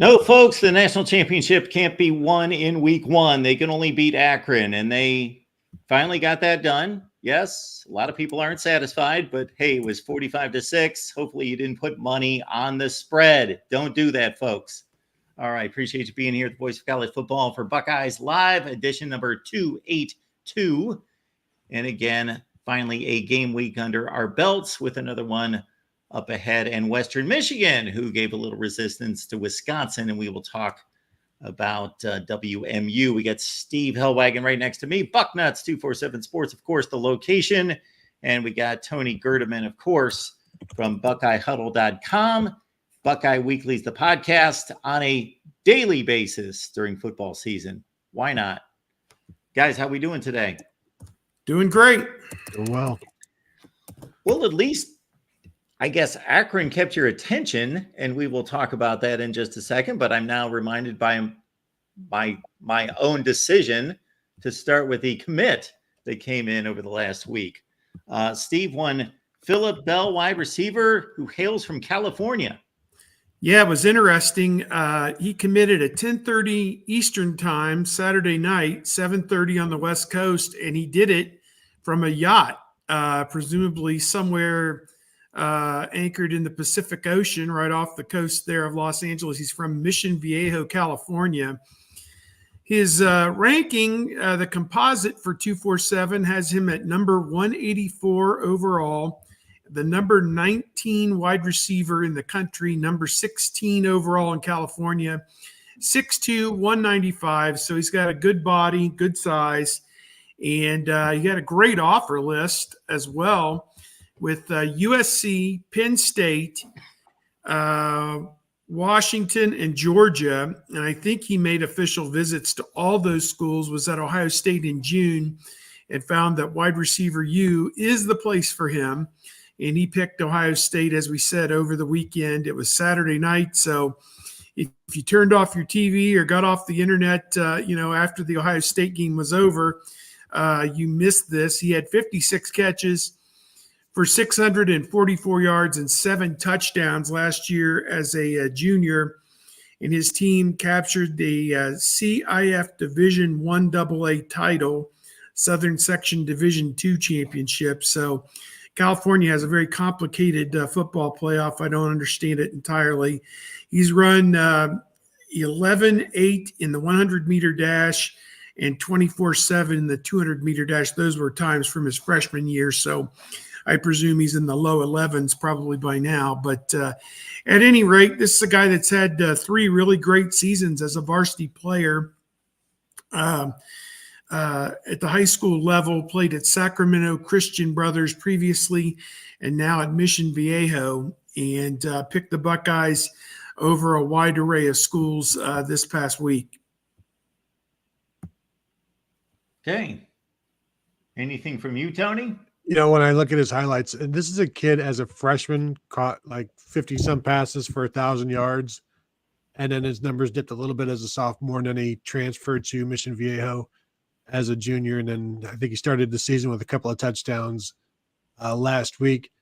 No, folks, the national championship can't be won in week one. They can only beat Akron, and they finally got that done. Yes, a lot of people aren't satisfied, but hey, it was 45-6. Hopefully you didn't put money on the spread. Don't do that, folks. All right, appreciate you being here at the Voice of College Football for Buckeyes Live, edition number 282. And again, finally a game week under our belts with another one up ahead, and Western Michigan, who gave a little resistance to Wisconsin, and we will talk about WMU. We got Steve Hellwagon right next to me, Bucknuts 247 Sports, of course, the location, and we got Tony Gerdeman, of course, from BuckeyeHuddle.com. Buckeye Weekly's the podcast on a daily basis during football season. Why not? Guys, how we doing today? Doing great. Doing well. Well, at least I guess Akron kept your attention, and we will talk about that in just a second. But I'm now reminded by my own decision to start with the commit that came in over the last week. Steve, one Phillip Bell, wide receiver who hails from California. Yeah, it was interesting. He committed at 10:30 Eastern time, Saturday night, 7:30 on the West Coast, and he did it from a yacht, presumably somewhere anchored in the Pacific Ocean right off the coast there of Los Angeles. He's from Mission Viejo, California. His ranking, the composite for 247, has him at number 184 overall, the number 19 wide receiver in the country, number 16 overall in California, 6'2", 195. So he's got a good body, good size, and he got a great offer list as well, with USC, Penn State, Washington, and Georgia. And I think he made official visits to all those schools, was at Ohio State in June, and found that wide receiver U is the place for him. And he picked Ohio State, as we said, over the weekend. It was Saturday night. So if you turned off your TV or got off the internet, after the Ohio State game was over, you missed this. He had 56 catches for 644 yards and 7 touchdowns last year as a junior, and his team captured the CIF Division I AA title, Southern Section Division II championship. So California has a very complicated football playoff. I don't understand it entirely. He's run 11-8 in the 100-meter dash and 24-7 in the 200-meter dash. Those were times from his freshman year, so I presume he's in the low 11s probably by now. But at any rate, this is a guy that's had 3 really great seasons as a varsity player at the high school level, played at Sacramento Christian Brothers previously, and now at Mission Viejo, and picked the Buckeyes over a wide array of schools this past week. Okay. Anything from you, Tony? When I look at his highlights, and this is a kid as a freshman caught like 50-some passes for 1,000 yards, and then his numbers dipped a little bit as a sophomore, and then he transferred to Mission Viejo as a junior, and then I think he started the season with a couple of touchdowns last week.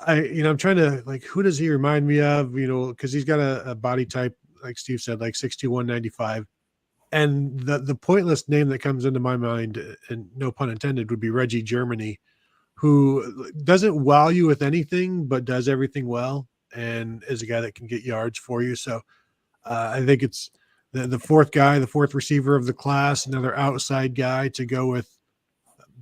I'm trying to, who does he remind me of? Because he's got a body type, like Steve said, like 6'2", 195. And the pointless name that comes into my mind, and no pun intended, would be Reggie Germany, who doesn't wow you with anything, but does everything well, and is a guy that can get yards for you. So I think it's the fourth receiver of the class, another outside guy to go with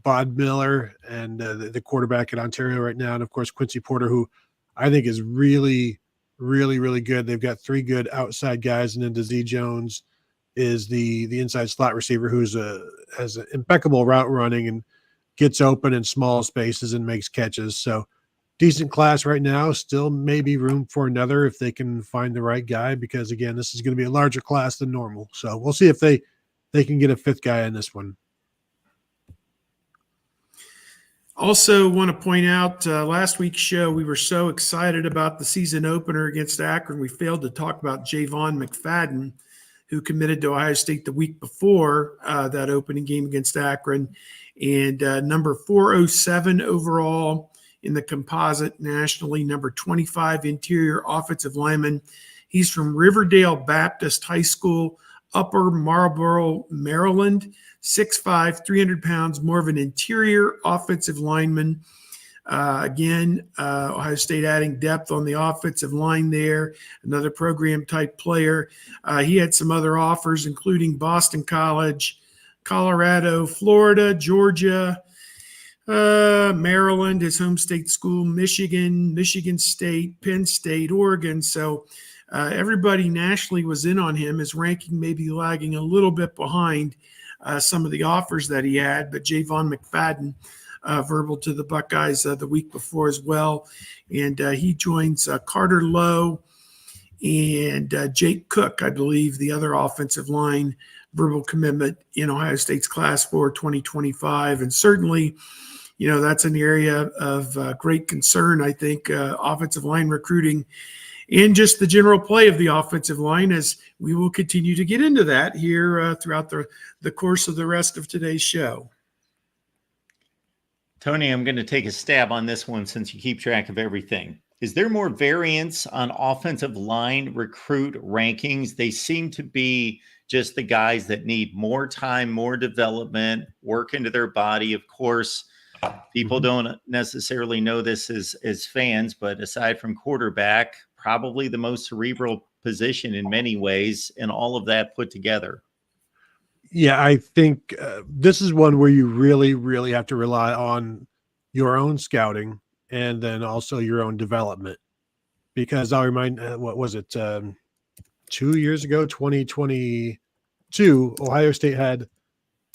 Bod Miller and the quarterback at Ontario right now. And of course, Quincy Porter, who I think is really, really, really good. They've got 3 good outside guys. And then DeZ Jones is the inside slot receiver who's has an impeccable route running and gets open in small spaces and makes catches. So decent class right now. Still maybe room for another if they can find the right guy, because again, this is going to be a larger class than normal. So we'll see if they can get a 5th guy in this one. Also want to point out, last week's show, we were so excited about the season opener against Akron. We failed to talk about Javon McFadden, who committed to Ohio State the week before that opening game against Akron, and number 407 overall in the composite nationally, number 25 interior offensive lineman. He's from Riverdale Baptist High School, Upper Marlboro, Maryland. 6'5", 300 pounds, more of an interior offensive lineman. Ohio State adding depth on the offensive line there, another program type player. He had some other offers, including Boston College, Colorado, Florida, Georgia, Maryland, his home state school, Michigan, Michigan State, Penn State, Oregon. So everybody nationally was in on him. His ranking may be lagging a little bit behind some of the offers that he had, but Javon McFadden verbal to the Buckeyes the week before as well. And he joins Carter Lowe and Jake Cook, I believe, the other offensive line verbal commitment in Ohio State's class for 2025. And certainly, that's an area of great concern, I think, offensive line recruiting and just the general play of the offensive line, as we will continue to get into that here throughout the course of the rest of today's show. Tony, I'm going to take a stab on this one since you keep track of everything. Is there more variance on offensive line recruit rankings? They seem to be just the guys that need more time, more development, work into their body. Of course, people don't necessarily know this as fans, but aside from quarterback, probably the most cerebral position in many ways, and all of that put together. Yeah, I think this is one where you really, really have to rely on your own scouting and then also your own development. Because I'll remind, what was it, 2 years ago, 2022, Ohio State had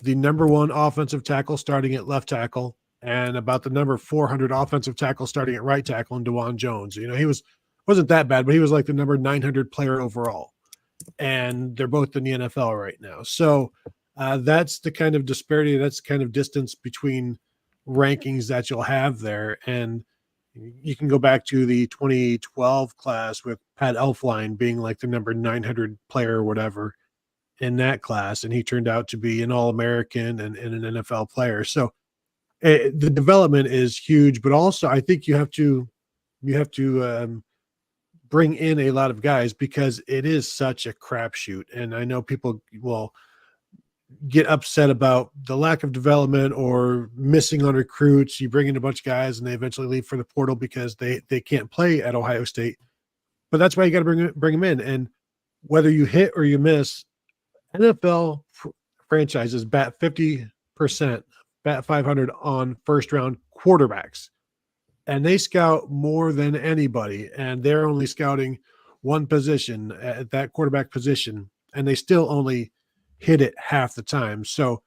the number 1 offensive tackle starting at left tackle and about the number 400 offensive tackle starting at right tackle in DeJuan Jones. He wasn't that bad, but he was like the number 900 player overall. And they're both in the NFL right now. So that's the kind of disparity, that's the kind of distance between rankings that you'll have there. And you can go back to the 2012 class with Pat Elflein being like the number 900 player or whatever in that class. And he turned out to be an All-American and an NFL player. So the development is huge, but also I think you have to bring in a lot of guys because it is such a crapshoot. And I know people will get upset about the lack of development or missing on recruits. You bring in a bunch of guys and they eventually leave for the portal because they can't play at Ohio State. But that's why you got to bring them in. And whether you hit or you miss, NFL franchises bat 50%, bat 500 on first round quarterbacks. And they scout more than anybody, and they're only scouting one position at that quarterback position, and they still only hit it half the time. So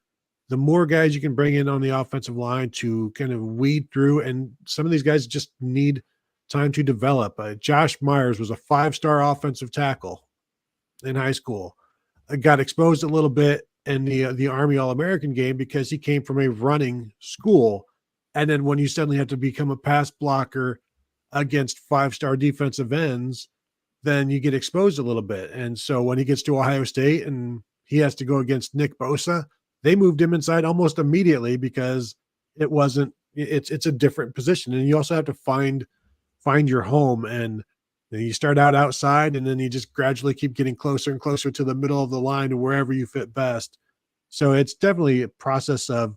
the more guys you can bring in on the offensive line to kind of weed through, and some of these guys just need time to develop. Josh Myers was a 5-star offensive tackle in high school. Got exposed a little bit in the Army All-American game because he came from a running school. And then when you suddenly have to become a pass blocker against 5-star defensive ends, then you get exposed a little bit. And so when he gets to Ohio State and he has to go against Nick Bosa, they moved him inside almost immediately because it's a different position. And you also have to find your home. And you start out outside and then you just gradually keep getting closer and closer to the middle of the line to wherever you fit best. So it's definitely a process of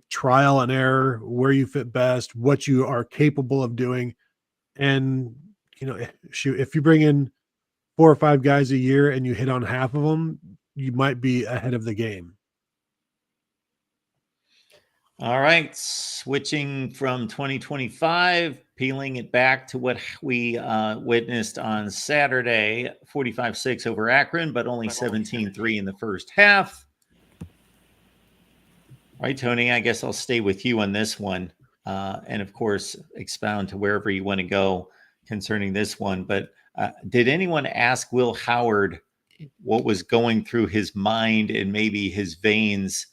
trial and error, where you fit best, what you are capable of doing. And, if you bring in 4 or 5 guys a year and you hit on half of them, you might be ahead of the game. All right. Switching from 2025, peeling it back to what we witnessed on Saturday, 45-6 over Akron, but only 17-3 in the first half. All right, Tony, I guess I'll stay with you on this one. And of course, expound to wherever you want to go concerning this one. But did anyone ask Will Howard what was going through his mind and maybe his veins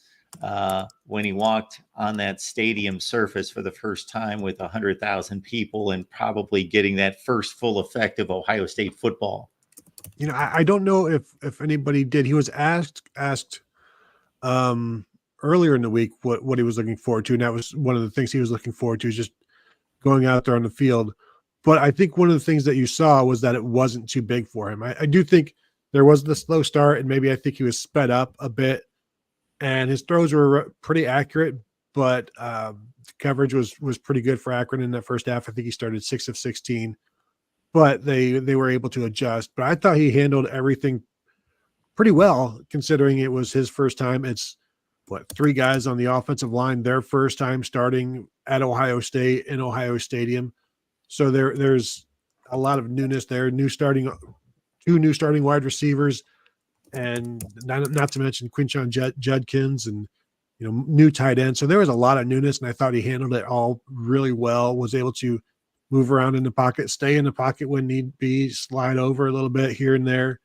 when he walked on that stadium surface for the first time with 100,000 people and probably getting that first full effect of Ohio State football? I don't know if anybody did. He was asked earlier in the week what he was looking forward to, and that was one of the things he was looking forward to, is just going out there on the field. But I think one of the things that you saw was that it wasn't too big for him. I do think there was the slow start, and maybe I think he was sped up a bit, and his throws were pretty accurate, but coverage was pretty good for Akron in that first half. I think he started 6 of 16, but they were able to adjust. But I thought he handled everything pretty well, considering it was his first time. It's three guys on the offensive line, their first time starting at Ohio State in Ohio Stadium. So there's a lot of newness there. Two new starting wide receivers, and not to mention Quinshon Judkins and new tight end. So there was a lot of newness, and I thought he handled it all really well. Was able to move around in the pocket, stay in the pocket when need be, slide over a little bit here and there,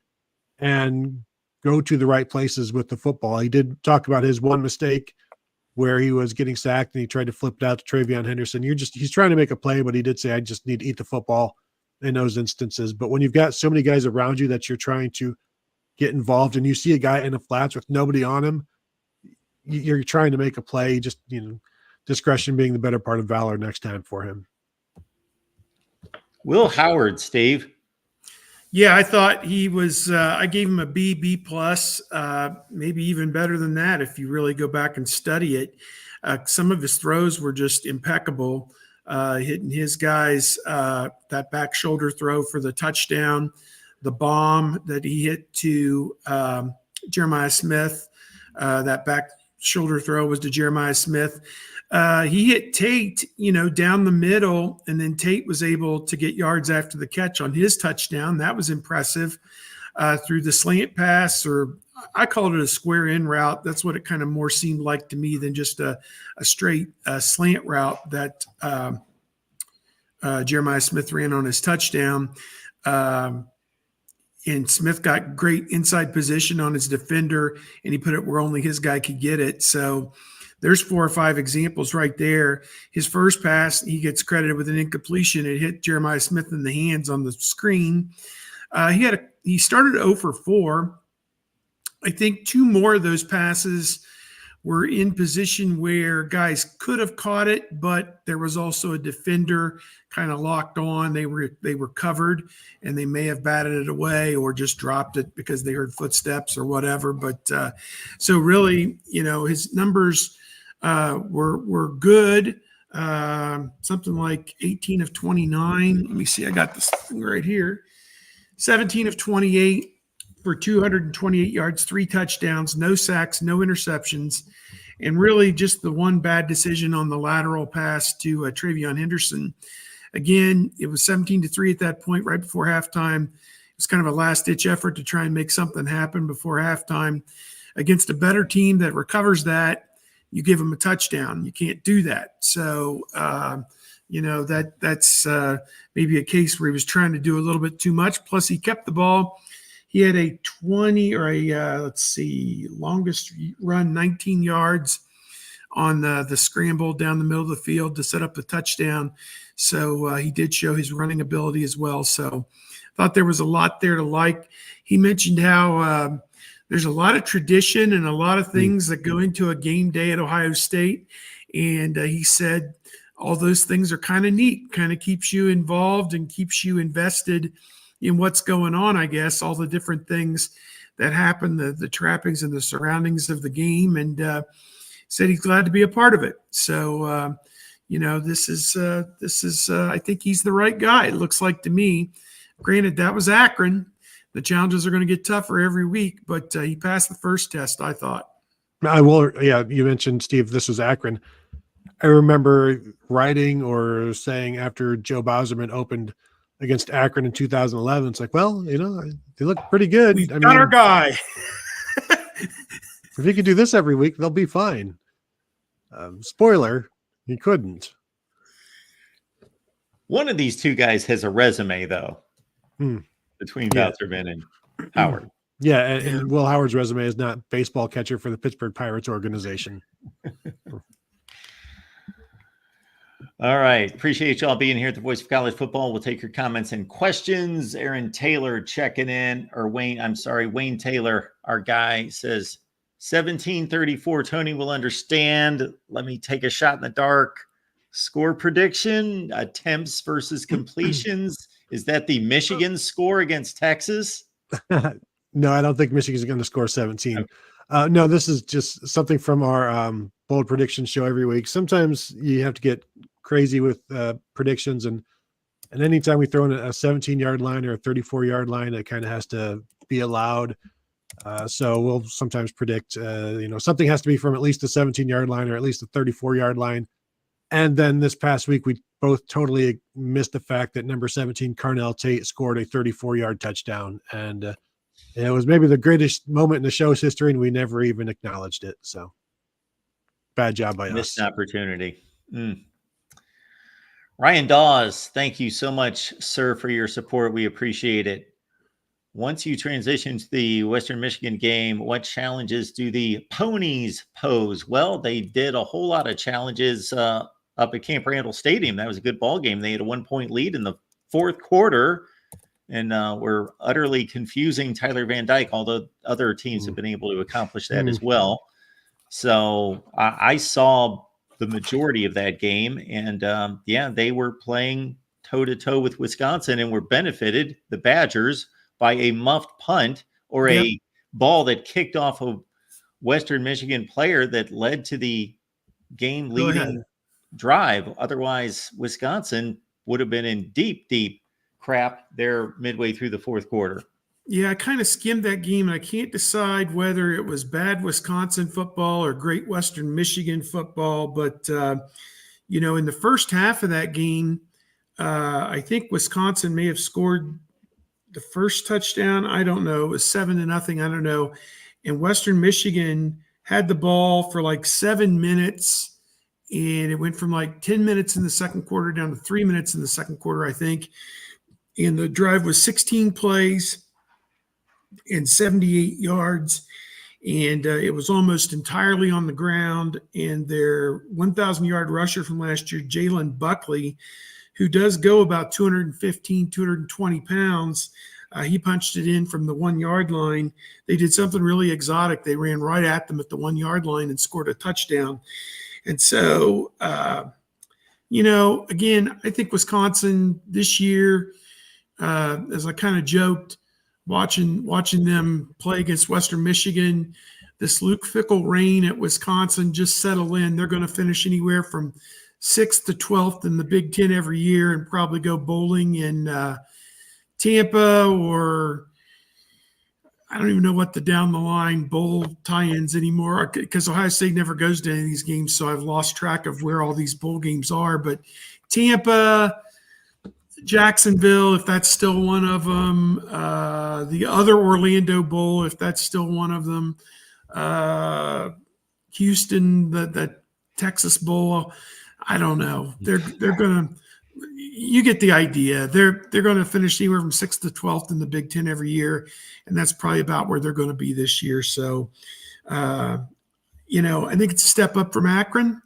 and go to the right places with the football. He did talk about his one mistake where he was getting sacked and he tried to flip it out to Travion Henderson. He's trying to make a play, but he did say, I just need to eat the football in those instances. But when you've got so many guys around you that you're trying to get involved and you see a guy in the flats with nobody on him, you're trying to make a play. Just, discretion being the better part of valor next time for him. Will Howard, Steve. Yeah, I thought he was, I gave him a B plus, maybe even better than that if you really go back and study it. Some of his throws were just impeccable, hitting his guys, that back shoulder throw for the touchdown, the bomb that he hit to Jeremiah Smith, that back shoulder throw was to Jeremiah Smith. He hit Tate, down the middle, and then Tate was able to get yards after the catch on his touchdown. That was impressive. Through the slant pass, or I called it a square in route. That's what it kind of more seemed like to me than just a straight slant route that Jeremiah Smith ran on his touchdown. And Smith got great inside position on his defender, and he put it where only his guy could get it. So there's 4 or 5 examples right there. His first pass, he gets credited with an incompletion. It hit Jeremiah Smith in the hands on the screen. He started 0 for 4. I think 2 more of those passes were in position where guys could have caught it, but there was also a defender kind of locked on. They were covered, and they may have batted it away or just dropped it because they heard footsteps or whatever. But so really, his numbers were good. Something like 18 of 29. Let me see. I got this thing right here. 17 of 28 for 228 yards, 3 touchdowns, no sacks, no interceptions, and really just the one bad decision on the lateral pass to Travion Henderson. Again, it was 17-3 at that point, right before halftime. It was kind of a last-ditch effort to try and make something happen before halftime. Against a better team that recovers that, you give them a touchdown. You can't do that. So, that's maybe a case where he was trying to do a little bit too much. Plus, he kept the ball. He had a 20 or longest run, 19 yards on the scramble down the middle of the field to set up the touchdown. So he did show his running ability as well. So I thought there was a lot there to like. He mentioned how there's a lot of tradition and a lot of things that go into a game day at Ohio State. And he said all those things are kind of neat, kind of keeps you involved and keeps you invested in what's going on, I guess, all the different things that happen, the trappings and the surroundings of the game, and said he's glad to be a part of it. So, this is I think he's the right guy, it looks like to me. Granted, that was Akron. The challenges are going to get tougher every week, but he passed the first test, I thought. I will. Yeah, you mentioned, Steve, this was Akron. I remember writing or saying after Joe Bauserman opened against Akron in 2011, it's like, well, they look pretty good. We got our guy. If he could do this every week, they'll be fine. Spoiler, he couldn't. One of these two guys has a resume, though, between Bauserman and Howard. Yeah, and Will Howard's resume is not baseball catcher for the Pittsburgh Pirates organization. All right. Appreciate y'all being here at the Voice of College Football. We'll take your comments and questions. Aaron Taylor checking in, or Wayne Taylor, our guy, says 1734. Tony will understand. Let me take a shot in the dark. Score prediction, attempts versus completions. Is that the Michigan score against Texas? No, I don't think Michigan's going to score 17. Okay. No, this is just something from our bold prediction show every week. Sometimes you have to get crazy with predictions, and anytime we throw in a 17-yard line or a 34-yard line, it kind of has to be allowed. So we'll sometimes predict, something has to be from at least a 17-yard line or at least a 34-yard line. And then this past week, we both totally missed the fact that number 17, Carnell Tate, scored a 34-yard touchdown. And it was maybe the greatest moment in the show's history, and we never even acknowledged it. So bad job by Missed us. opportunity. Ryan Dawes, thank you so much, sir, for your support. We appreciate it. Once you transition to the Western Michigan game, what challenges do the Ponies pose? Well, they did a whole lot of challenges up at Camp Randall Stadium. That was a good ball game. They had a 1-point lead in the fourth quarter, and were utterly confusing Tyler Van Dyke, although other teams have been able to accomplish that as well. So I saw the majority of that game, and they were playing toe-to-toe with Wisconsin and were benefited, the Badgers, by a muffed punt or a ball that kicked off a Western Michigan player that led to the game-leading drive. Otherwise, Wisconsin would have been in deep, deep crap there midway through the fourth quarter. Yeah, I kind of skimmed that game, and I can't decide whether it was bad Wisconsin football or great Western Michigan football. But, in the first half of that game, I think Wisconsin may have scored the first touchdown. I don't know. It was 7-0. I don't know. And Western Michigan had the ball for like 7 minutes, and it went from like 10 minutes in the second quarter down to 3 minutes in the second quarter, I think. And the drive was 16 plays and 78 yards. And it was almost entirely on the ground. And their 1,000-yard rusher from last year, Jalen Buckley, who does go about 215, 220 pounds, he punched it in from the 1-yard line. They did something really exotic. They ran right at them at the 1-yard line and scored a touchdown. And so, again, I think Wisconsin this year, as I kind of joked, watching them play against Western Michigan, this Luke Fickell reign at Wisconsin just settle in. They're going to finish anywhere from 6th to 12th in the Big Ten every year and probably go bowling in Tampa, or I don't even know what the down the line bowl tie-ins anymore, because Ohio State never goes to any of these games. So I've lost track of where all these bowl games are, but Tampa, Jacksonville, if that's still one of them, the other Orlando Bowl, if that's still one of them, Houston, the Texas Bowl, I don't know. They're going to, you get the idea. They're going to finish anywhere from 6th to 12th in the Big Ten every year, and that's probably about where they're going to be this year. So, I think it's a step up from Akron,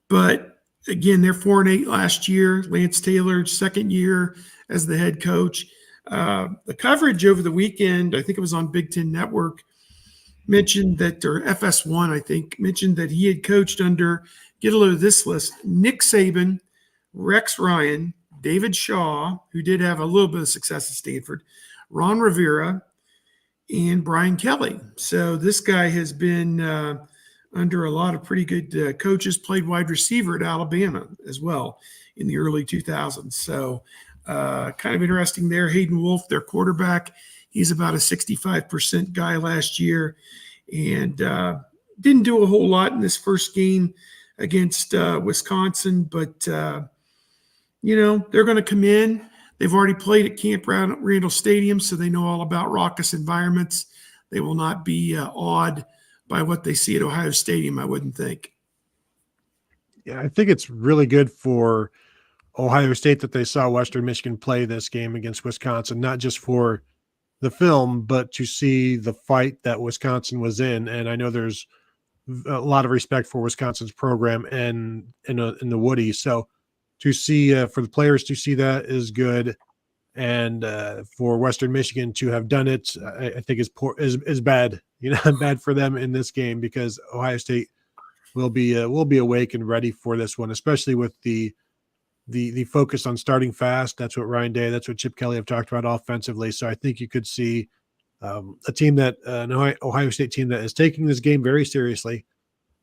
but again, they're 4-8 last year. Lance Taylor, second year as the head coach. The coverage over the weekend, I think it was on Big Ten Network, mentioned that, or FS1, I think, mentioned that he had coached under, get a load of this list, Nick Saban, Rex Ryan, David Shaw, who did have a little bit of success at Stanford, Ron Rivera, and Brian Kelly. So this guy has been under a lot of pretty good coaches, played wide receiver at Alabama as well in the early 2000s. So kind of interesting there. Hayden Wolf, their quarterback, he's about a 65% guy last year, and didn't do a whole lot in this first game against Wisconsin, but they're going to come in. They've already played at Camp Randall Stadium, so they know all about raucous environments. They will not be awed by what they see at Ohio Stadium, I wouldn't think. Yeah, I think it's really good for Ohio State that they saw Western Michigan play this game against Wisconsin, not just for the film, but to see the fight that Wisconsin was in. And I know there's a lot of respect for Wisconsin's program and in the Woody. So to see for the players to see that is good, and for Western Michigan to have done it, I think is bad. Bad for them in this game, because Ohio State we'll be awake and ready for this one, especially with the focus on starting fast. That's what Ryan Day, that's what Chip Kelly have talked about offensively. So I think you could see a team that an Ohio State team that is taking this game very seriously,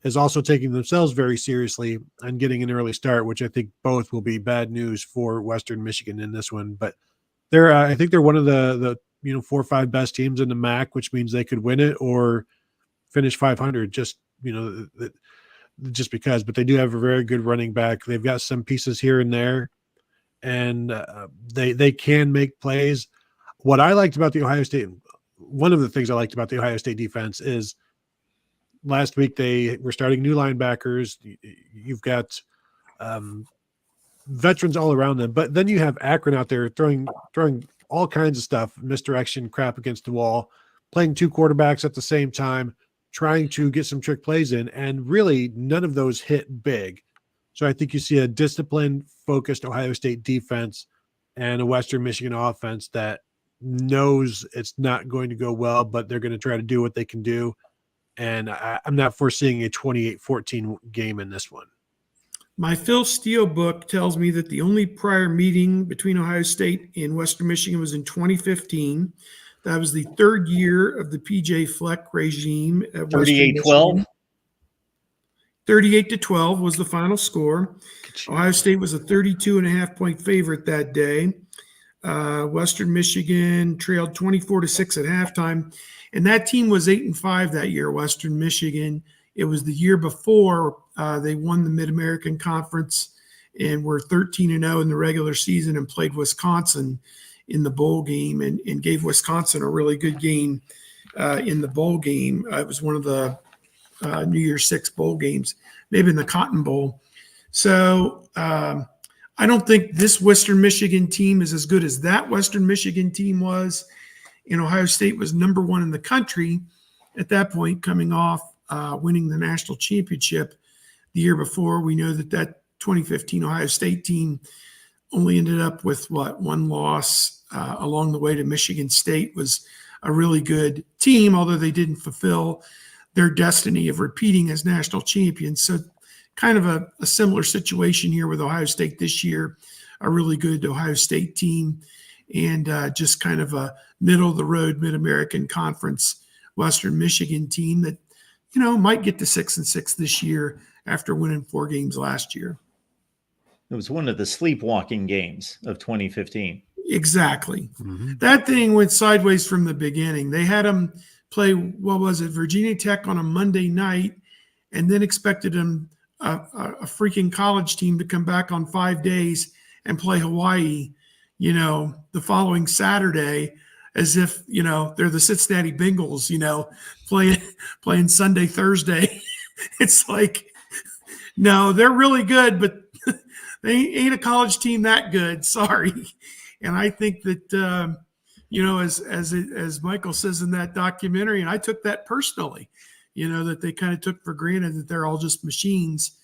is also taking themselves very seriously and getting an early start, which I think both will be bad news for Western Michigan in this one. But I think they're one of the 4 or 5 best teams in the MAC, which means they could win it or finish 500. Just just because. But they do have a very good running back. They've got some pieces here and there, and they can make plays. What I liked about the Ohio State, one of the things I liked about the Ohio State defense is last week they were starting new linebackers. You've got veterans all around them, but then you have Akron out there throwing all kinds of stuff, misdirection, crap against the wall, playing 2 quarterbacks at the same time, trying to get some trick plays in, and really none of those hit big. So I think you see a disciplined, focused Ohio State defense and a Western Michigan offense that knows it's not going to go well, but they're going to try to do what they can do. And I'm not foreseeing a 28-14 game in this one. My Phil Steele book tells me that the only prior meeting between Ohio State and Western Michigan was in 2015. That was the 3rd year of the PJ Fleck regime at Western 38-12. 38-12 was the final score. Ohio State was a 32.5-point favorite that day. Western Michigan trailed 24-6 at halftime, and that team was 8-5 that year. Western Michigan. It was the year before they won the Mid-American Conference and were 13-0 in the regular season and played Wisconsin in the bowl game and gave Wisconsin a really good game in the bowl game. It was one of the New Year's Six bowl games, maybe in the Cotton Bowl. So I don't think this Western Michigan team is as good as that Western Michigan team was. And Ohio State was number 1 in the country at that point, coming off winning the national championship the year before. We know that 2015 Ohio State team only ended up with 1 loss along the way to Michigan State. Was a really good team, although they didn't fulfill their destiny of repeating as national champions. So kind of a similar situation here with Ohio State this year, a really good Ohio State team, and just kind of a middle-of-the-road Mid-American Conference Western Michigan team that, might get to 6-6 this year after winning 4 games last year. It was one of the sleepwalking games of 2015. Exactly. Mm-hmm. That thing went sideways from the beginning. They had them play, Virginia Tech on a Monday night, and then expected them, a freaking college team, to come back on 5 days and play Hawaii, the following Saturday, as if, they're the Cincinnati Bengals, playing Sunday, Thursday. It's like, no, they're really good, but they ain't a college team that good. Sorry. And I think that, as Michael says in that documentary, and I took that personally, that they kind of took for granted that they're all just machines.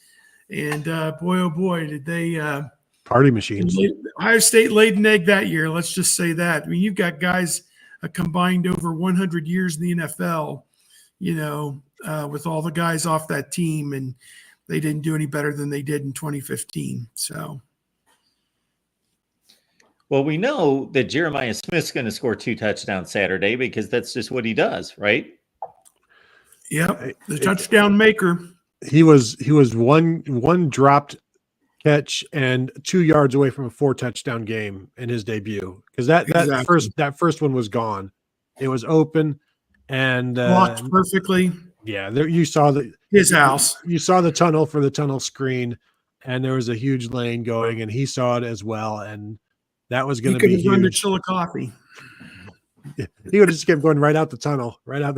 And boy, oh boy, did they party machines. Ohio State laid an egg that year. Let's just say that. I mean, you've got guys combined over 100 years in the NFL, with all the guys off that team, and they didn't do any better than they did in 2015. So. Well, we know that Jeremiah Smith's going to score 2 touchdowns Saturday because that's just what he does, right? Yep, the touchdown maker. He was one dropped catch and 2 yards away from a 4 touchdown game in his debut, because that first one was gone. It was open and blocked perfectly. Yeah, there you saw his house. You saw the tunnel for the tunnel screen, and there was a huge lane going, and he saw it as well, and that was going to be huge. He could have run to Chillicothe. He would have just kept going right out the tunnel, right out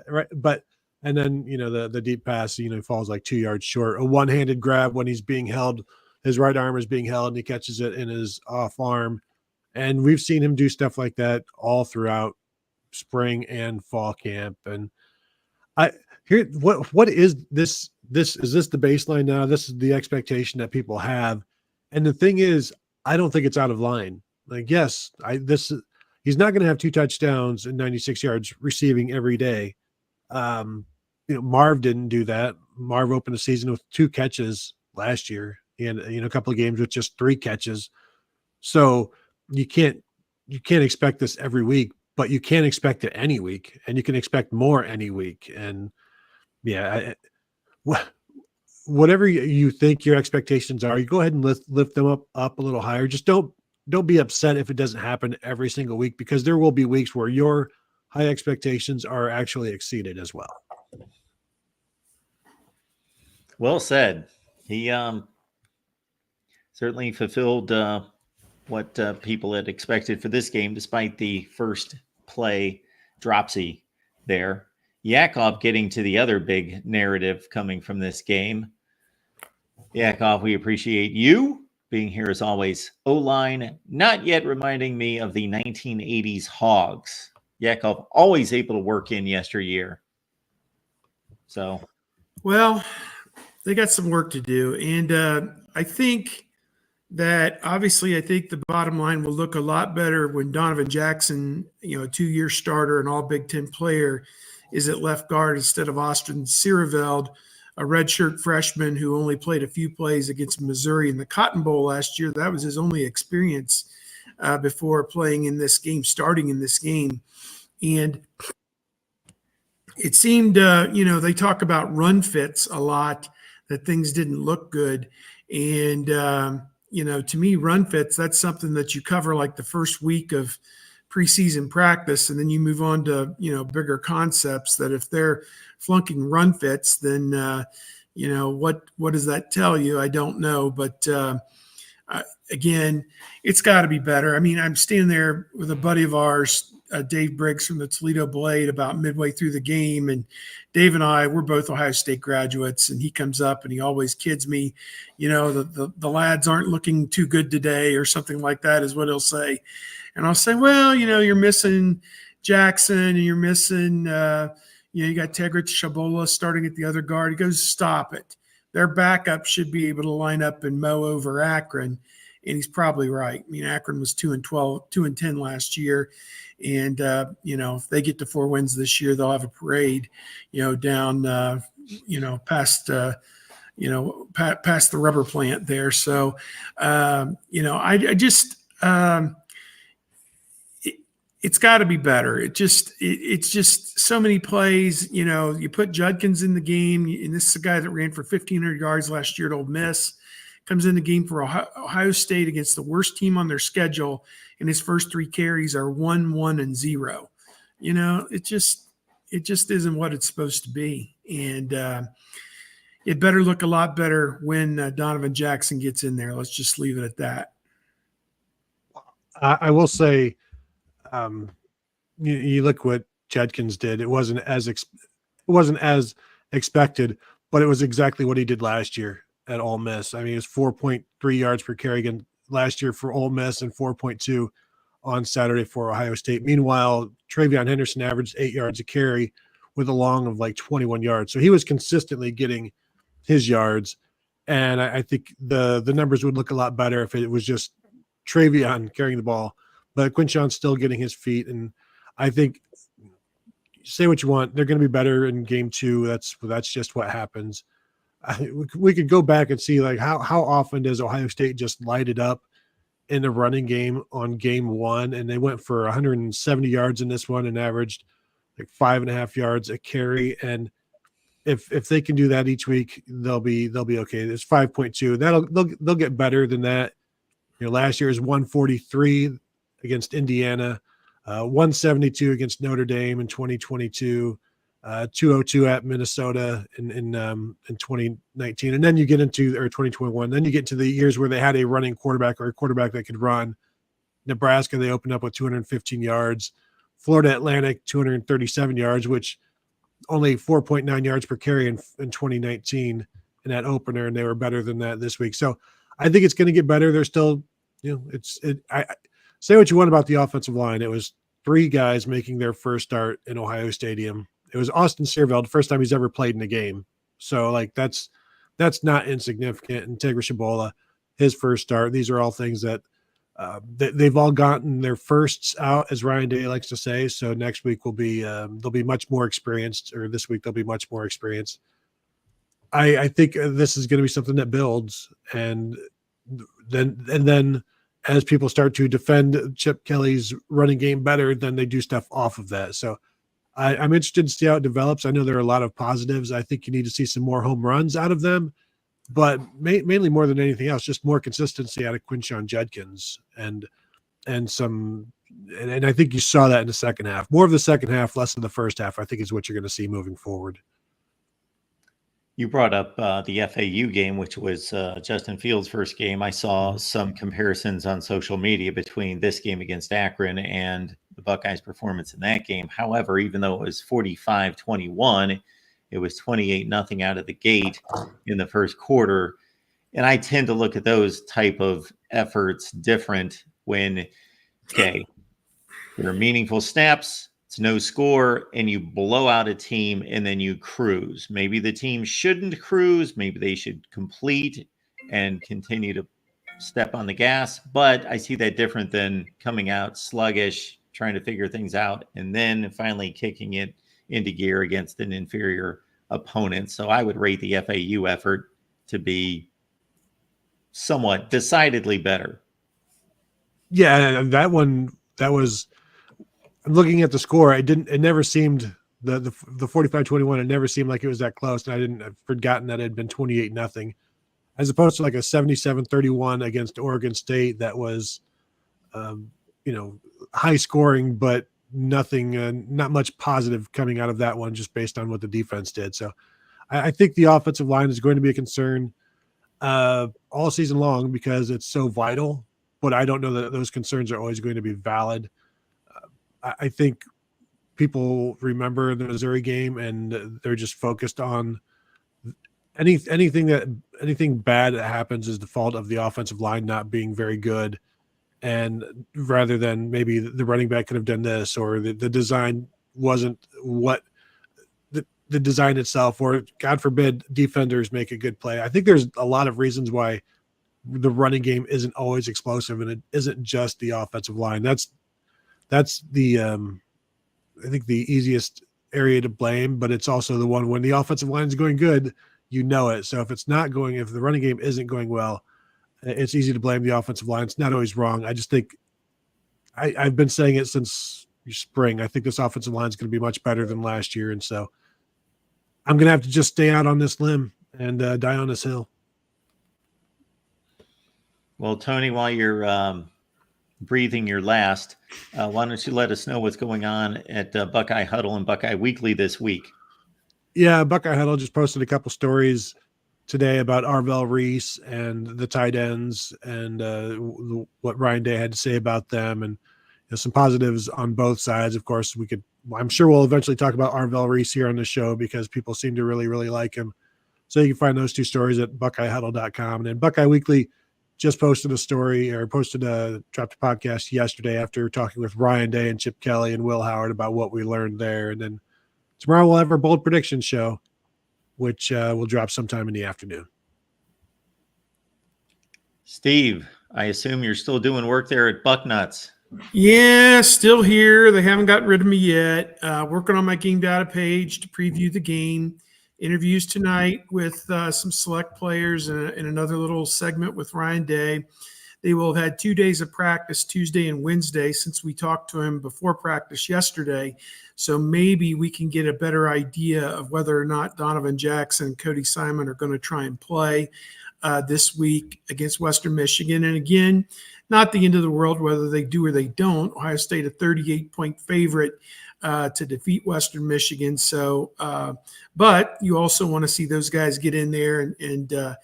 right. But and then the deep pass, falls like 2 yards short. A one-handed grab when he's being held, his right arm is being held, and he catches it in his off arm. And we've seen him do stuff like that all throughout spring and fall camp. And what is this? Is this the baseline now? This is the expectation that people have. And the thing is, I don't think it's out of line. Like, yes, he's not going to have 2 touchdowns and 96 yards receiving every day. Marv didn't do that. Marv opened the season with 2 catches last year. He had, a couple of games with just 3 catches. So you can't expect this every week, but you can expect it any week, and you can expect more any week. And yeah, whatever you think your expectations are, you go ahead and lift them up a little higher. Just don't be upset if it doesn't happen every single week, because there will be weeks where your high expectations are actually exceeded as well. Well said. He certainly fulfilled what people had expected for this game, despite the first play dropsy there. Yakov getting to the other big narrative coming from this game. Yakov, we appreciate you being here as always. O-line, not yet reminding me of the 1980s Hogs. Yakov always able to work in yesteryear. So, well, they got some work to do. And I think that obviously, I think the bottom line will look a lot better when Donovan Jackson, a 2-year starter and all Big Ten player, is at left guard instead of Austin Siereveld, a redshirt freshman who only played a few plays against Missouri in the Cotton Bowl last year. That was his only experience before playing in this game, starting in this game. And it seemed, they talk about run fits a lot, that things didn't look good. And, to me, run fits, that's something that you cover like the first week of preseason practice, and then you move on to, bigger concepts that if they're flunking run fits, then, what does that tell you? I don't know. But again, it's got to be better. I mean, I'm standing there with a buddy of ours, Dave Briggs from the Toledo Blade, about midway through the game. And Dave and I, we're both Ohio State graduates, and he comes up and he always kids me, the lads aren't looking too good today, or something like that is what he'll say. And I'll say, well, you're missing Jackson, and you're missing, you got Tegrit Shabola starting at the other guard. He goes, stop it. Their backup should be able to line up and mow over Akron. And he's probably right. I mean, Akron was 2-12, 2-10 last year. And, if they get to 4 wins this year, they'll have a parade, down, past, past the rubber plant there. So, I just, it's got to be better. It's just so many plays. You put Judkins in the game, and this is a guy that ran for 1,500 yards last year at Ole Miss. Comes in the game for Ohio State against the worst team on their schedule, and his first 3 carries are 1, 1, and 0. It just isn't what it's supposed to be, and it better look a lot better when Donovan Jackson gets in there. Let's just leave it at that. I will say, you look what Judkins did. It wasn't as expected, but it was exactly what he did last year at Ole Miss. I mean, it was 4.3 yards per carry again last year for Ole Miss, and 4.2 on Saturday for Ohio State. Meanwhile, Travion Henderson averaged 8 yards a carry with a long of like 21 yards. So he was consistently getting his yards. And I think the numbers would look a lot better if it was just Travion carrying the ball. But Quinshon's still getting his feet. And I think, say what you want, they're going to be better in game 2. That's just what happens. We could go back and see like how often does Ohio State just light it up in the running game on game 1, and they went for 170 yards in this one and averaged like 5.5 yards a carry. And if they can do that each week, they'll be okay. There's 5.2. They'll get better than that. Last year is 143 against Indiana, 172 against Notre Dame in 2022. 202 at Minnesota in 2019, and then you get into 2021. Then you get to the years where they had a running quarterback or a quarterback that could run. Nebraska, they opened up with 215 yards. Florida Atlantic, 237 yards, which only 4.9 yards per carry in 2019 in that opener, and they were better than that this week. So I think it's going to get better. They're still, I say what you want about the offensive line. It was 3 guys making their first start in Ohio Stadium. It was Austin Siereveld, the first time he's ever played in a game. So, like, that's not insignificant. And Tegrit Shabola, his first start. These are all things that they've all gotten their firsts out, as Ryan Day likes to say. So next week will be they'll be much more experienced, or this week they'll be much more experienced. I think this is going to be something that builds, and then as people start to defend Chip Kelly's running game better, then they do stuff off of that. So I'm interested to see how it develops. I know there are a lot of positives. I think you need to see some more home runs out of them, but mainly more than anything else, just more consistency out of Quinshon Judkins and some. And I think you saw that in the second half. More of the second half, less of the first half, I think is what you're going to see moving forward. You brought up the FAU game, which was Justin Fields' first game. I saw some comparisons on social media between this game against Akron and the Buckeyes' performance in that game. However, even though it was 45-21, it was 28-0 out of the gate in the first quarter. And I tend to look at those type of efforts different when, okay, there are meaningful snaps, it's no score, and you blow out a team and then you cruise. Maybe the team shouldn't cruise. Maybe they should complete and continue to step on the gas. But I see that different than coming out sluggish, trying to figure things out, and then finally kicking it into gear against an inferior opponent. So I would rate the FAU effort to be somewhat decidedly better. Yeah, that one, that was, I'm looking at the score. It never seemed the 45-21. It never seemed like it was that close. And I'd forgotten that it had been 28-0, as opposed to like a 77-31 against Oregon State. That was, high scoring, but nothing, not much positive coming out of that one, just based on what the defense did. So I think the offensive line is going to be a concern all season long because it's so vital, but I don't know that those concerns are always going to be valid. I think people remember the Missouri game and they're just focused on anything bad that happens is the fault of the offensive line not being very good. And rather than maybe the running back could have done this, or the design wasn't what the design itself, or God forbid defenders make a good play. I think there's a lot of reasons why the running game isn't always explosive, and it isn't just the offensive line. That's the I think the easiest area to blame, but it's also the one when the offensive line is going good, you know it. So if the running game isn't going well, it's easy to blame the offensive line. It's not always wrong. I just think I've been saying it since spring. I think this offensive line is going to be much better than last year. And so I'm going to have to just stay out on this limb and die on this hill. Well, Tony, while you're breathing your last, why don't you let us know what's going on at Buckeye Huddle and Buckeye Weekly this week? Yeah, Buckeye Huddle just posted a couple stories today about Arvell Reese and the tight ends and what Ryan Day had to say about them, and some positives on both sides. Of course, I'm sure we'll eventually talk about Arvell Reese here on the show because people seem to really, really like him. So you can find those two stories at BuckeyeHuddle.com. And then Buckeye Weekly just dropped a podcast yesterday after talking with Ryan Day and Chip Kelly and Will Howard about what we learned there. And then tomorrow we'll have our bold prediction show, which will drop sometime in the afternoon. Steve, I assume you're still doing work there at Bucknuts. Yeah, still here. They haven't gotten rid of me yet. Working on my game data page to preview the game. Interviews tonight with some select players and another little segment with Ryan Day. They will have had 2 days of practice, Tuesday and Wednesday, since we talked to him before practice yesterday. So maybe we can get a better idea of whether or not Donovan Jackson and Cody Simon are going to try and play this week against Western Michigan. And again, not the end of the world whether they do or they don't. Ohio State a 38-point favorite to defeat Western Michigan. So, but you also want to see those guys get in there and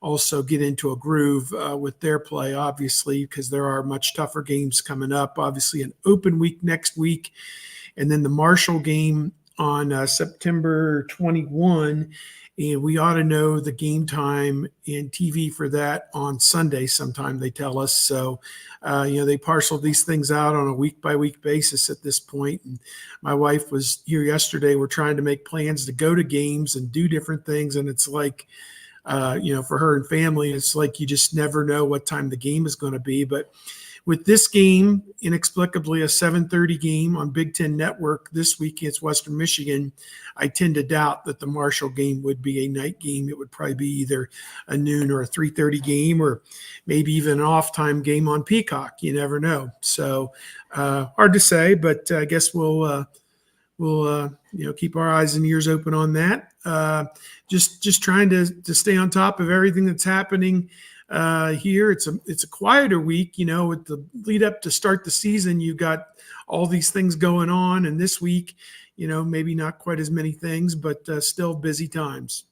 also get into a groove with their play, obviously, because there are much tougher games coming up. Obviously, an open week next week, and then the Marshall game on September 21. And we ought to know the game time and TV for that on Sunday sometime, they tell us. So, they parcel these things out on a week-by-week basis at this point. And my wife was here yesterday. We're trying to make plans to go to games and do different things. And it's like, for her and family, it's like you just never know what time the game is going to be. But with this game, inexplicably a 7:30 game on Big Ten Network this week against Western Michigan, I tend to doubt that the Marshall game would be a night game. It would probably be either a noon or a 3:30 game, or maybe even an off-time game on Peacock. You never know. So hard to say, but I guess we'll keep our eyes and ears open on that. Just trying to stay on top of everything that's happening here. It's a quieter week, with the lead up to start the season. You've got all these things going on, and this week, maybe not quite as many things, but still busy times.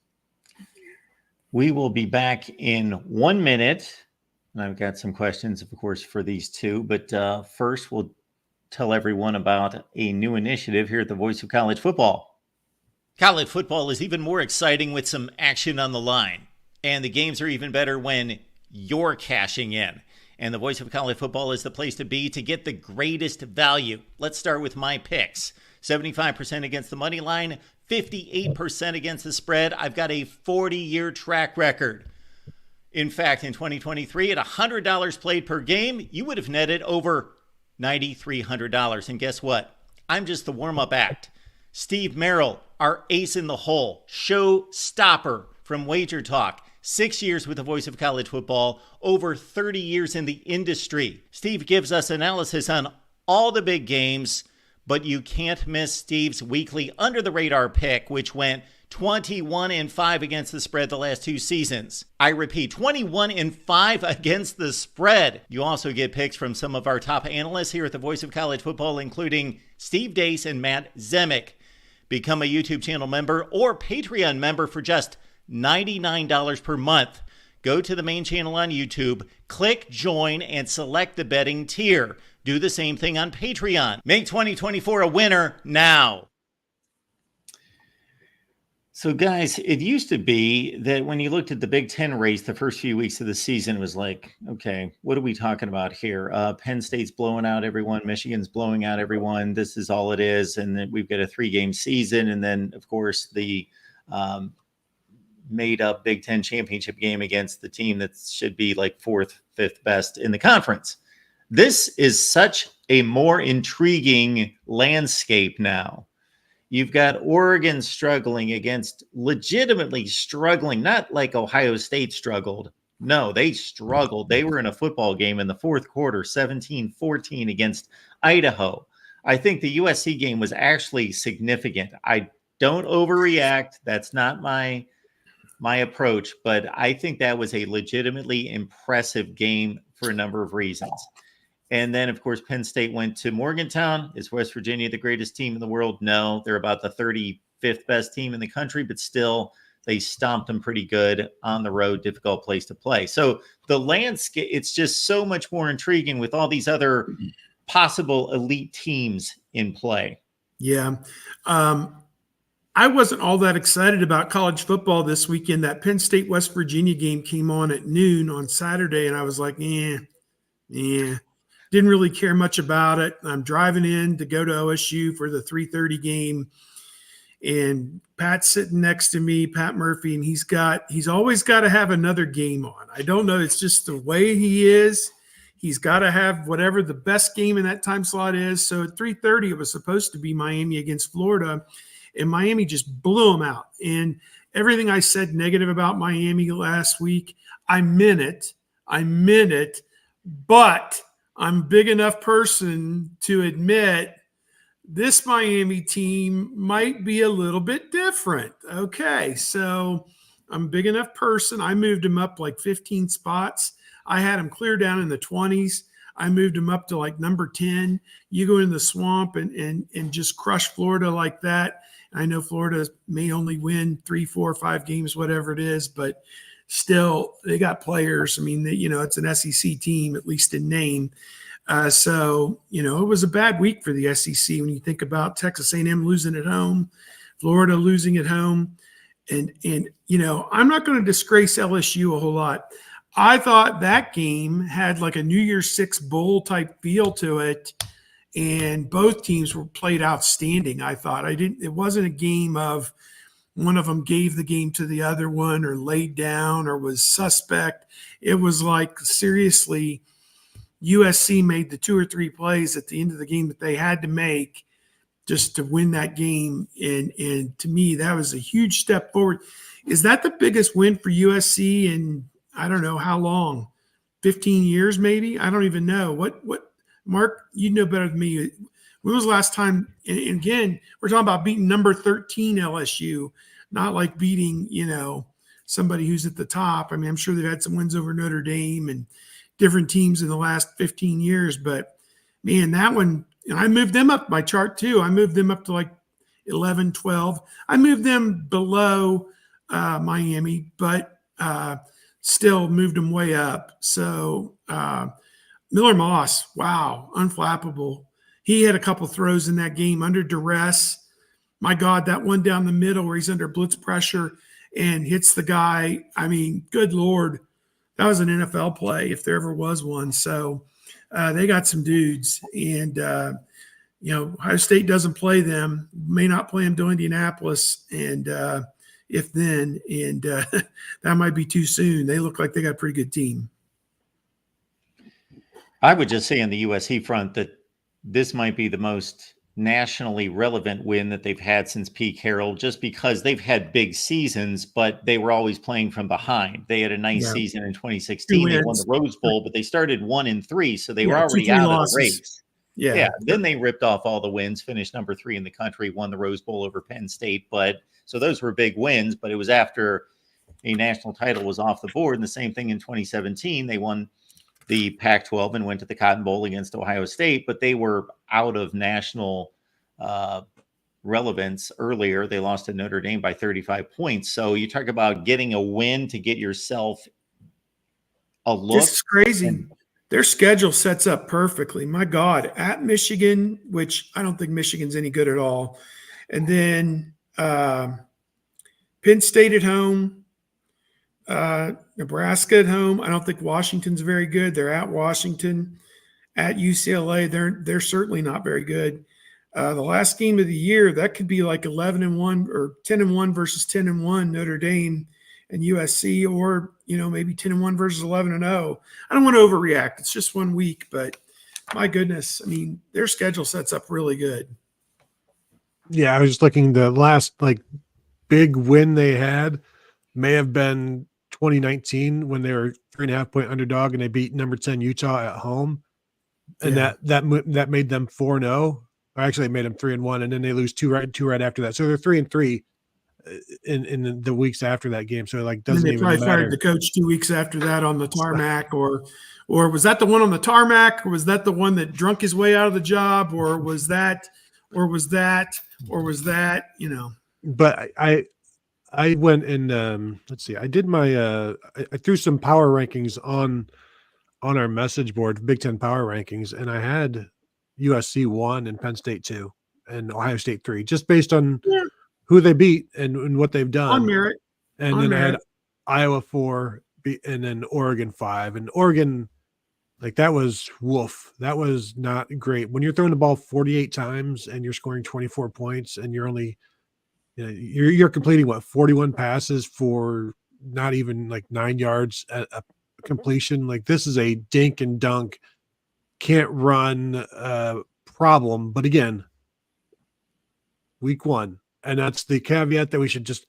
We will be back in 1 minute, and I've got some questions, of course, for these two. But first, we'll tell everyone about a new initiative here at the Voice of College Football. College football is even more exciting with some action on the line, and the games are even better when you're cashing in. And the Voice of College Football is the place to be to get the greatest value. Let's start with my picks. 75% against the money line, 58% against the spread. I've got a 40-year track record. In fact, in 2023, at $100 played per game, you would have netted over $9,300. And guess what? I'm just the warm-up act. Steve Merrill, our ace in the hole, show stopper from Wager Talk. 6 years with the Voice of College Football, over 30 years in the industry. Steve gives us analysis on all the big games, but you can't miss Steve's weekly under-the-radar pick, which went 21-5 against the spread the last 2 seasons. I repeat, 21-5 against the spread. You also get picks from some of our top analysts here at the Voice of College Football, including Steve Dace and Matt Zemek. Become a YouTube channel member or Patreon member for just $99 per month. Go to the main channel on YouTube, click join, and select the betting tier. Do the same thing on Patreon. Make 2024 a winner now. So guys, it used to be that when you looked at the Big Ten race, the first few weeks of the season, it was like, okay, what are we talking about here? Penn State's blowing out everyone. Michigan's blowing out everyone. This is all it is. And then we've got a 3-game season. And then, of course, the made up Big Ten championship game against the team that should be like 4th, 5th best in the conference. This is such a more intriguing landscape now. You've got Oregon struggling against legitimately struggling, not like Ohio State struggled. No, they struggled. They were in a football game in the 4th quarter, 17-14 against Idaho. I think the USC game was actually significant. I don't overreact. That's not my approach, but I think that was a legitimately impressive game for a number of reasons. And then, of course, Penn State went to Morgantown. Is West Virginia the greatest team in the world? No, they're about the 35th best team in the country, but still they stomped them pretty good on the road, difficult place to play. So the landscape, it's just so much more intriguing with all these other possible elite teams in play. Yeah. I wasn't all that excited about college football this weekend. That Penn State West Virginia game came on at noon on Saturday, and I was like, didn't really care much about it. I'm driving in to go to OSU for the 3:30 game, and Pat's sitting next to me, Pat Murphy, and he's always got to have another game on. I don't know. It's just the way he is. He's got to have whatever the best game in that time slot is. So at 3:30, it was supposed to be Miami against Florida, and Miami just blew them out. And everything I said negative about Miami last week, I meant it, but I'm a big enough person to admit this Miami team might be a little bit different. Okay, so I'm a big enough person. I moved him up like 15 spots. I had him clear down in the 20s. I moved him up to like number 10. You go in the swamp and just crush Florida like that. I know Florida may only win 3, 4, 5 games, whatever it is, but still they got players. I mean, it's an SEC team, at least in name. So it was a bad week for the SEC when you think about Texas A&M losing at home, Florida losing at home. And I'm not going to disgrace LSU a whole lot. I thought that game had like a New Year's Six bowl type feel to it, and both teams were played outstanding. I thought it wasn't a game of one of them gave the game to the other one or laid down or was suspect. It was like, seriously, USC made the 2 or 3 plays at the end of the game that they had to make just to win that game. And to me, that was a huge step forward. Is that the biggest win for USC in, I don't know how long, 15 years maybe? I don't even know. What Mark, you know better than me. When was the last time? And again, we're talking about beating number 13 LSU, not like beating, somebody who's at the top. I mean, I'm sure they've had some wins over Notre Dame and different teams in the last 15 years, but man, that one, I moved them up my chart too. I moved them up to like 11, 12. I moved them below Miami, but still moved them way up. So Miller Moss, wow, unflappable. He had a couple throws in that game under duress. My God, that one down the middle where he's under blitz pressure and hits the guy. I mean, good Lord, that was an NFL play if there ever was one. So they got some dudes. And, Ohio State doesn't play them, may not play them to Indianapolis. And if then, and that might be too soon. They look like they got a pretty good team. I would just say on the USC front that this might be the most nationally relevant win that they've had since Pete Carroll, just because they've had big seasons, but they were always playing from behind. They had a nice season in 2016. They won the Rose Bowl, but they started 1-3, so they were already out of the race. Yeah. Then they ripped off all the wins, finished number 3 in the country, won the Rose Bowl over Penn State. But so those were big wins, but it was after a national title was off the board. And the same thing in 2017, they won the Pac-12 and went to the Cotton Bowl against Ohio State, but they were out of national relevance earlier. They lost to Notre Dame by 35 points. So you talk about getting a win to get yourself a look. This is crazy. Their schedule sets up perfectly. My God, at Michigan, which I don't think Michigan's any good at all. And then Penn State at home, Nebraska at home. I don't think Washington's very good. They're at Washington, at UCLA. They're certainly not very good. The last game of the year, that could be like 11-1 or 10-1 versus 10-1 Notre Dame and USC, or maybe 10-1 versus 11-0. I don't want to overreact. It's just 1 week, but my goodness, I mean, their schedule sets up really good. Yeah, I was just looking. The last big win they had may have been 2019 when they were 3.5-point underdog and they beat number 10 Utah at home, and that made them 4-0. Or actually, it made them 3-1, and then they lose two right after that. So they're 3-3 in the weeks after that game. So doesn't they even probably matter. Fired the coach 2 weeks after that on the tarmac, or was that the one on the tarmac, or was that the one that drunk his way out of the job, or was that? But I went and let's see. I did my I threw some power rankings on our message board, Big Ten power rankings, and I had USC 1 and Penn State 2 and Ohio State 3, just based on who they beat and what they've done on merit. And then I had Iowa 4 and then Oregon 5, and Oregon, that was woof. That was not great. When you're throwing the ball 48 times and you're scoring 24 points and you're only you're completing 41 passes for not even 9 yards at a completion. This is a dink and dunk, can't run problem. But again, week 1, and that's the caveat that you should just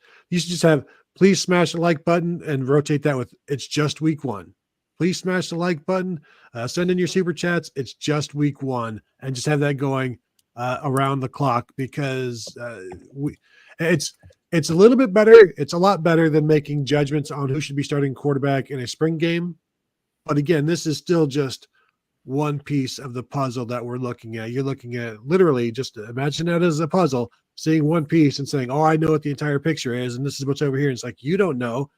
have. Please smash the like button and rotate that with it's just week 1. Please smash the like button, send in your super chats. It's just week 1, and just have that going around the clock, because it's a little bit better. It's a lot better than making judgments on who should be starting quarterback in a spring game. But again, this is still just one piece of the puzzle that we're looking at. You're looking at literally, just imagine that as a puzzle, seeing one piece and saying, oh, I know what the entire picture is, and this is what's over here. And it's you don't know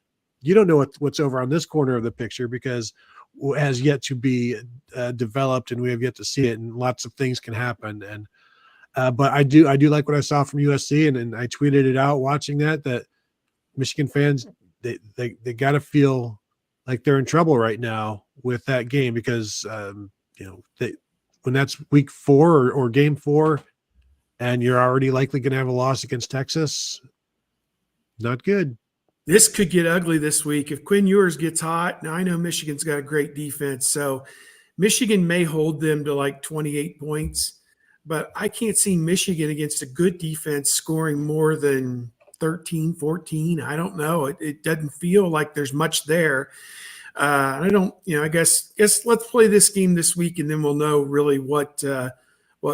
what's over on this corner of the picture, because it has yet to be developed, and we have yet to see it, and lots of things can happen. And but I do like what I saw from USC, and I tweeted it out watching that Michigan fans, they got to feel like they're in trouble right now with that game, because when that's week 4 or game 4, and you're already likely going to have a loss against Texas, not good. This could get ugly this week if Quinn Ewers gets hot. Now, I know Michigan's got a great defense, so Michigan may hold them to like 28 points, but I can't see Michigan against a good defense scoring more than 13, 14. I don't know. It doesn't feel like there's much there. I don't, I guess let's play this game this week, and then we'll know really what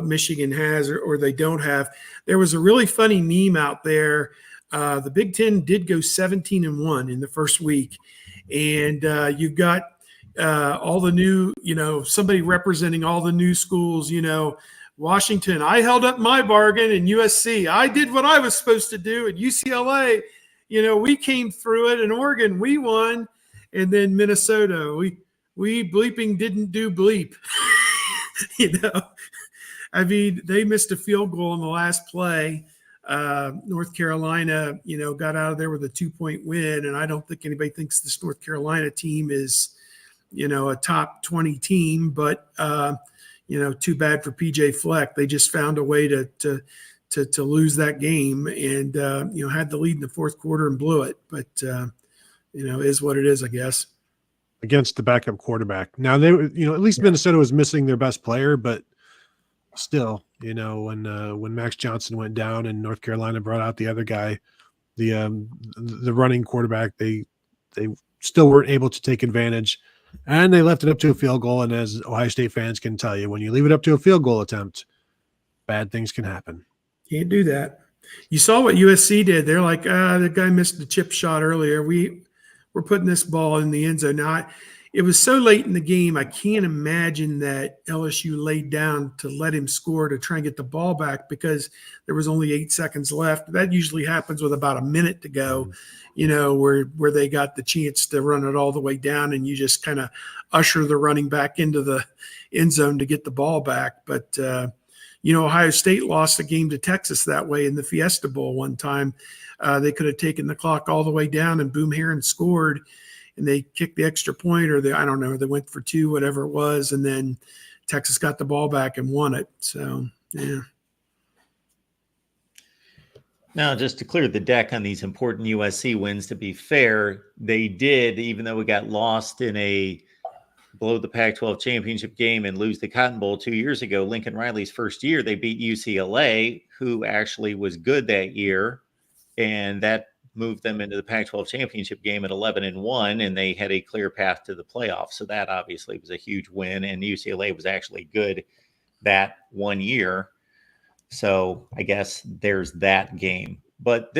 Michigan has or they don't have. There was a really funny meme out there. The Big Ten did go 17-1 in the first week, and you've got all the new, somebody representing all the new schools. Washington, I held up my bargain, and USC, I did what I was supposed to do, and UCLA, we came through it, and Oregon, we won. And then Minnesota, we bleeping didn't do bleep. I mean, they missed a field goal in the last play. North Carolina, got out of there with a 2-point win. And I don't think anybody thinks this North Carolina team is, a top 20 team, but, too bad for PJ Fleck. They just found a way to lose that game and, had the lead in the fourth quarter and blew it. But, is what it is, I guess. Against the backup quarterback. Now they, at least Minnesota was missing their best player, but still, when Max Johnson went down and North Carolina brought out the other guy, the running quarterback, they still weren't able to take advantage, and they left it up to a field goal. And as Ohio State fans can tell you, when you leave it up to a field goal attempt, bad things can happen. Can't do that. You saw what USC did. They're like, the guy missed the chip shot earlier. We're putting this ball in the end zone. Now, it was so late in the game, I can't imagine that LSU laid down to let him score to try and get the ball back because there was only 8 seconds left. That usually happens with about a minute to go, where they got the chance to run it all the way down, and you just kind of usher the running back into the end zone to get the ball back. But, Ohio State lost a game to Texas that way in the Fiesta Bowl one time. They could have taken the clock all the way down, and Boom Herron scored, and they kicked the extra point, or I don't know, they went for 2, whatever it was, and then Texas got the ball back and won it. So, yeah. Now, just to clear the deck on these important USC wins, to be fair, they did, even though we got lost in a blow the Pac-12 championship game and lose the Cotton Bowl 2 years ago, Lincoln Riley's first year, they beat UCLA, who actually was good that year. And that moved them into the Pac-12 championship game at 11-1, and they had a clear path to the playoffs. So that obviously was a huge win, and UCLA was actually good that 1 year. So I guess there's that game. But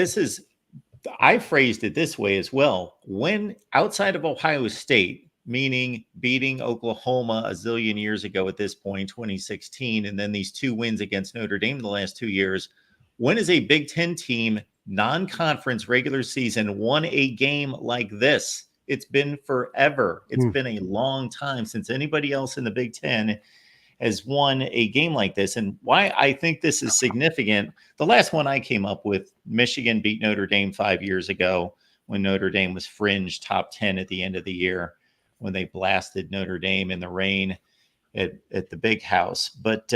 I phrased it this way as well. When outside of Ohio State, meaning beating Oklahoma a zillion years ago at this point, 2016, and then these 2 wins against Notre Dame in the last 2 years, when is a Big Ten team non-conference regular season won a game like this? It's been forever. It's been a long time since anybody else in the Big Ten has won a game like this. And why I think this is significant, the last one I came up with, Michigan beat Notre Dame 5 years ago when Notre Dame was fringe top 10 at the end of the year, when they blasted Notre Dame in the rain at the Big House. But,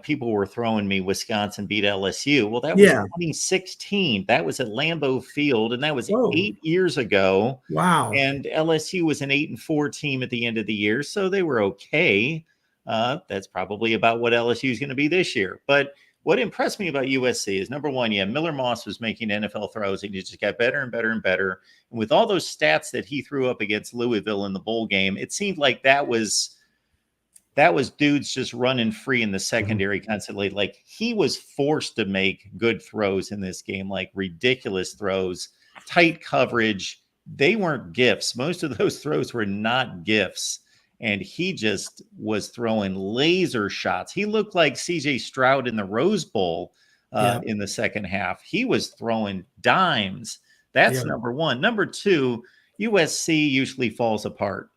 people were throwing me Wisconsin beat LSU. Well, that was 2016. That was at Lambeau Field, and that was 8 years ago. Wow. And LSU was an 8-4 team at the end of the year, so they were okay. That's probably about what LSU is going to be this year. But what impressed me about USC is, number one, Miller Moss was making NFL throws, and he just got better and better and better. And with all those stats that he threw up against Louisville in the bowl game, it seemed like that was dudes just running free in the secondary constantly. Like, he was forced to make good throws in this game, like ridiculous throws, tight coverage. They weren't gifts. Most of those throws were not gifts. And he just was throwing laser shots. He looked like CJ Stroud in the Rose Bowl in the second half. He was throwing dimes. That's number one. Number two, USC usually falls apart.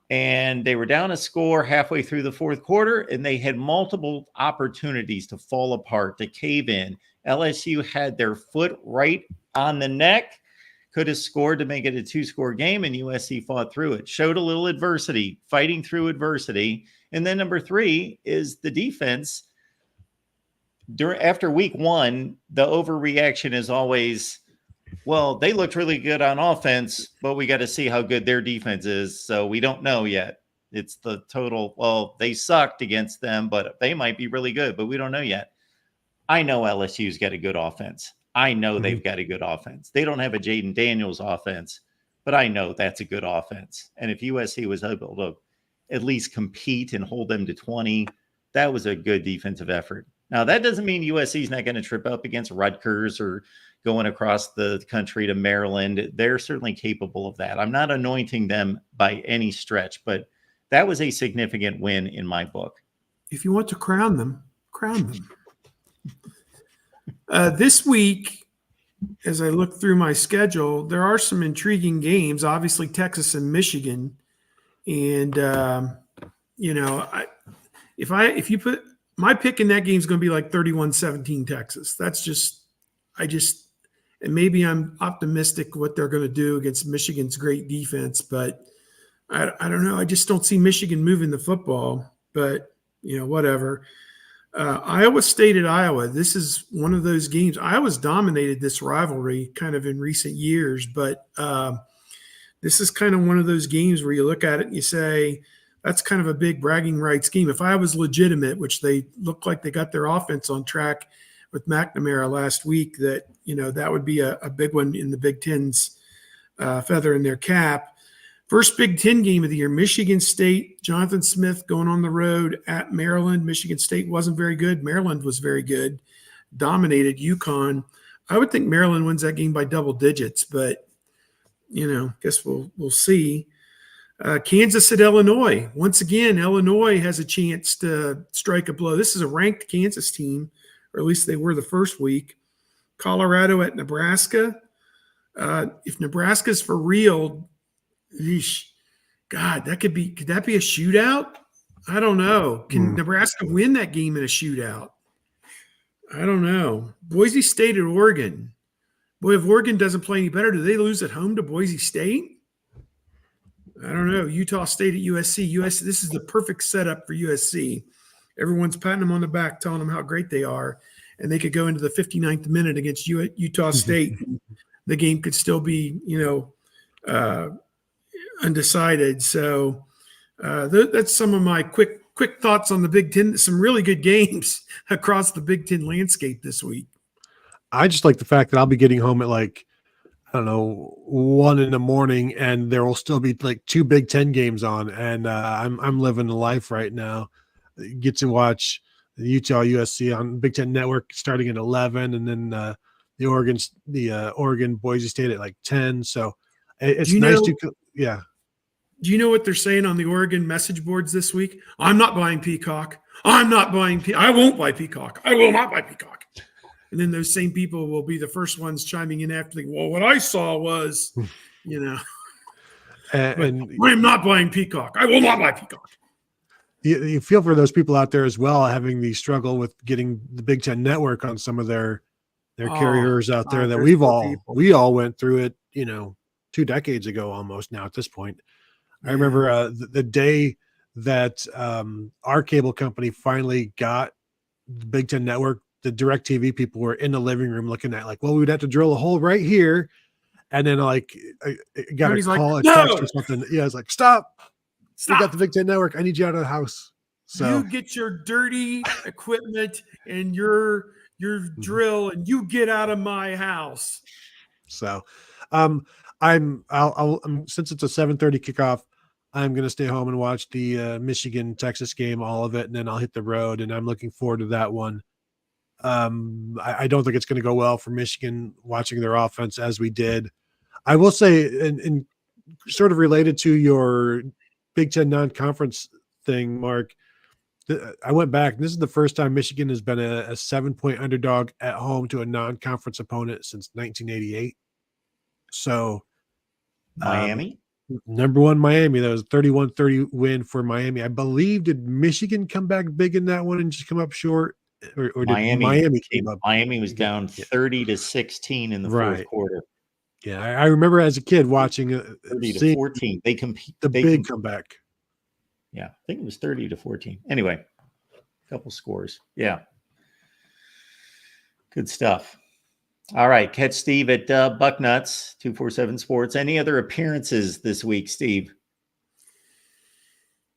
And they were down a score halfway through the fourth quarter, and they had multiple opportunities to fall apart, to cave in. LSU had their foot right on the neck, could have scored to make it a 2-score game, and USC fought through it, showed a little adversity, fighting through adversity. And then number three is the defense. After week one, the overreaction is always, well, they looked really good on offense, but we got to see how good their defense is. So we don't know yet. It's the total, well, they sucked against them, but they might be really good, but we don't know yet. I know LSU's got a good offense. I know they've got a good offense. They don't have a Jaden Daniels offense, but I know that's a good offense. And if USC was able to at least compete and hold them to 20, that was a good defensive effort. Now, that doesn't mean USC is not going to trip up against Rutgers or going across the country to Maryland. They're certainly capable of that. I'm not anointing them by any stretch, but that was a significant win in my book. If you want to crown them, crown them. This week, as I look through my schedule, there are some intriguing games. Obviously, Texas and Michigan, and if you put my pick in that game is going to be like 31-17 Texas. That's just, and maybe I'm optimistic what they're going to do against Michigan's great defense, but I don't know. I just don't see Michigan moving the football, but whatever. Iowa State at Iowa. This is one of those games. Iowa's dominated this rivalry kind of in recent years, but this is kind of one of those games where you look at it and you say, that's kind of a big bragging rights game. If I was legitimate, which they look like they got their offense on track with McNamara last week, that would be a big one in the Big Ten's feather in their cap. First Big Ten game of the year, Michigan State, Jonathan Smith going on the road at Maryland. Michigan State wasn't very good. Maryland was very good, dominated UConn. I would think Maryland wins that game by double digits, but, guess we'll see. Kansas at Illinois. Once again, Illinois has a chance to strike a blow. This is a ranked Kansas team, or at least they were the first week. Colorado at Nebraska. If Nebraska's for real, God, could that be a shootout? I don't know. Can Nebraska win that game in a shootout? I don't know. Boise State at Oregon. Boy, if Oregon doesn't play any better, do they lose at home to Boise State? I don't know. Utah State at USC. This is the perfect setup for USC. Everyone's patting them on the back, telling them how great they are, and they could go into the 59th minute against Utah State. The game could still be, undecided. So that's some of my quick thoughts on the Big Ten. Some really good games across the Big Ten landscape this week. I just like the fact that I'll be getting home at 1 a.m, and there will still be like 2 Big Ten games on, and I'm living the life right now. Get to watch the Utah USC on Big Ten Network starting at 11, and then the Oregon Boise State at 10. So it's nice to yeah. Do you know what they're saying on the Oregon message boards this week? I'm not buying Peacock. I won't buy Peacock. I will not buy Peacock. And then those same people will be the first ones chiming in after, well, what I saw was, and I'm not buying Peacock. I will not buy Peacock. You feel for those people out there as well, having the struggle with getting the Big Ten Network on some of their carriers out there that we all went through it, 2 decades ago almost now at this point. Yeah. I remember the day that our cable company finally got the Big Ten Network. The DirecTV people were in the living room looking at we'd have to drill a hole right here. And then I got a call, a text or something. Yeah, it's stop. We got the Big Ten Network. I need you out of the house. So you get your dirty equipment and your drill and you get out of my house. So I'll since it's a 7:30 kickoff, I'm going to stay home and watch the Michigan Texas game, all of it. And then I'll hit the road, and I'm looking forward to that one. I don't think it's going to go well for Michigan watching their offense as we did. I will say, and sort of related to your Big Ten non-conference thing, Mark, I went back. This is the first time Michigan has been a 7-point underdog at home to a non-conference opponent since 1988. So Miami? Number 1, Miami. That was a 31-30 win for Miami. I believe, did Michigan come back big in that one and just come up short? Or did Miami came up? Miami was down 30-16 in the fourth quarter. Yeah, I remember as a kid watching 30-14. They compete the big comeback. Yeah, I think it was 30-14. Anyway, a couple scores. Yeah, good stuff. All right, catch Steve at Bucknuts 247 Sports. Any other appearances this week, Steve?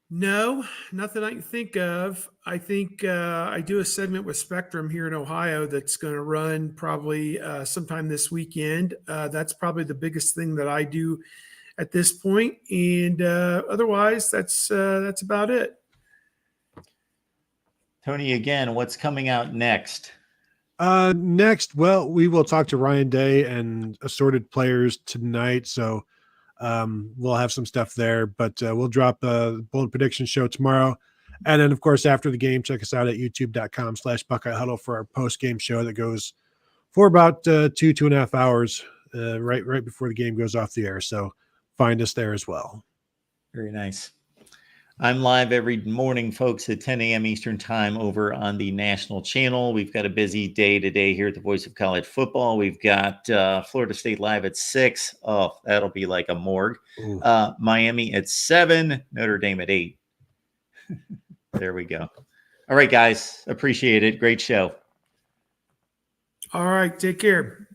No, nothing I can think of. I think I do a segment with Spectrum here in Ohio that's going to run probably sometime this weekend. That's probably the biggest thing that I do at this point, and otherwise, that's about it. Tony, again, what's coming out next? Next, well, we will talk to Ryan Day and assorted players tonight. So we'll have some stuff there, but we'll drop a bold prediction show tomorrow. And then, of course, after the game, check us out at youtube.com/Buckeye Huddle for our post-game show that goes for about 2.5 hours right before the game goes off the air. So find us there as well. Very nice. I'm live every morning, folks, at 10 a.m. Eastern time over on the national channel. We've got a busy day today here at the Voice of College Football. We've got Florida State live at 6. Oh, that'll be like a morgue. Miami at 7, Notre Dame at 8. There we go. All right, guys. Appreciate it. Great show. All right. Take care.